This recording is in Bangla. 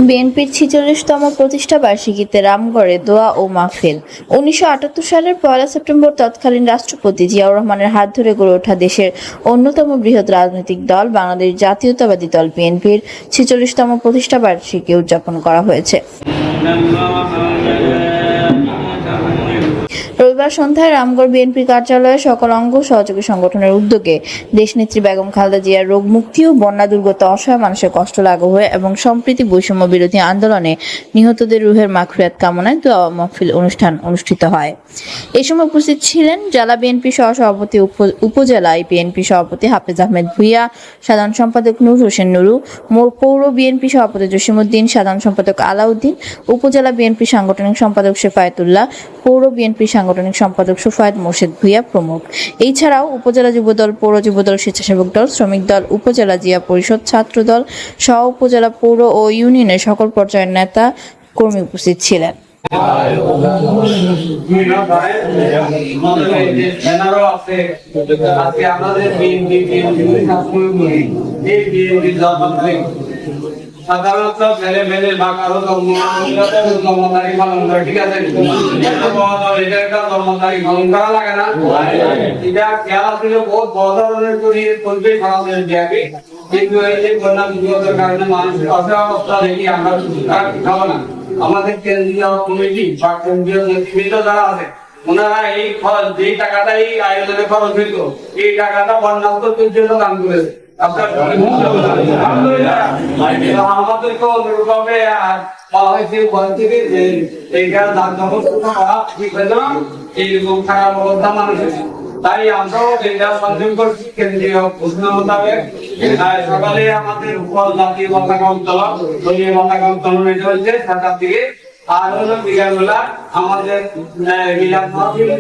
বিএনপির ৪৬তম প্রতিষ্ঠা বার্ষিকীতে রামগড়ে দোয়া ও মাহফিল। ১৯৭৮ সালের ১ সেপ্টেম্বর তৎকালীন রাষ্ট্রপতি জিয়াউর রহমানের হাত ধরে গড়ে ওঠা দেশের অন্যতম বৃহৎ রাজনৈতিক দল বাংলাদেশ জাতীয়তাবাদী দল বিএনপির ৪৬তম প্রতিষ্ঠা বার্ষিকী উদযাপন করা হয়েছে। রবিবার সন্ধ্যায় রামগড় বিএনপি কার্যালয়ে সকল অঙ্গ সহযোগী সংগঠনের উদ্যোগে দেশনেত্রী বেগম খালেদা জিয়ার রোগ মুক্তি ও বন্যা দুর্গত অসহায় মানুষের কষ্ট লাঘব হয়ে এবং সম্প্রীতি বৈষম্য বিরোধী আন্দোলনে নিহতদের রুহের মাগফিরাত কামনায় দোয়া ও মাহফিল অনুষ্ঠান অনুষ্ঠিত হয়। এ সময় উপস্থিত ছিলেন জেলা বিএনপি সহসভাপতি, উপজেলা বিএনপি সভাপতি হাফেজ আহমেদ ভূঁইয়া, সাধারণ সম্পাদক নূর হোসেন নুরু, পৌর বিএনপি সভাপতি জসিমউদ্দিন, সাধারণ সম্পাদক আলাউদ্দিন, উপজেলা বিএনপি সাংগঠনিক সম্পাদক শেফায়েতুল্লাহ, পৌর বিএনপি সাংগঠনিক সম্পাদক সুফায়েত মোর্শেদ ভূঁইয়া প্রমুখ। এছাড়াও উপজেলা যুবদল, পৌর যুবদল, স্বেচ্ছাসেবক দল, শ্রমিক দল, উপজেলা জিয়া পরিষদ, ছাত্র দল সহ উপজেলা, পৌর ও ইউনিয়নের সকল পর্যায়ের নেতা কর্মী উপস্থিত ছিলেন। সাধারণত ছেলে মেয়েদের বা কারো জন্মতারিখ পালন করে, ঠিক আছে? এটা একটা জন্মতারিখ পালন করা লাগে না, এটা খেয়াল আসলে বহুত বড় ধরনের পরিবেশ খারাপ হয়ে যাবে। কিন্তু এই যে বন্যা দুর্যোগের কারণে মানুষের অবস্থা দেখি আমরা খাবো না। আমাদের কেন্দ্রীয় কমিটি বা কেন্দ্রীয় নেতৃবৃন্দ যারা আছে ওনারা এই খরচ, যেই টাকাটা এই আয়োজনে খরচ হইত, এই টাকাটা বন্যার্থদের জন্য দান করেছে। আমাদেরকে অনুরূপভাবে বলা হয়েছে থেকে যে এইখানে দান করা ঠিক হয়েছে না, এইরকম খারাপ অবস্থা মানুষের। তাই আমরাও এটা সঞ্চয় করছি কেন্দ্রীয় ঘোষণা মোতাবেক। সকালে আমাদের জাতীয় পতাকা উত্তোলন, দলীয় পতাকা উত্তোলন এটা হচ্ছে 7টার দিকে, আর হলো বিকালবেলা আমাদের মিলাদ মাহফিল।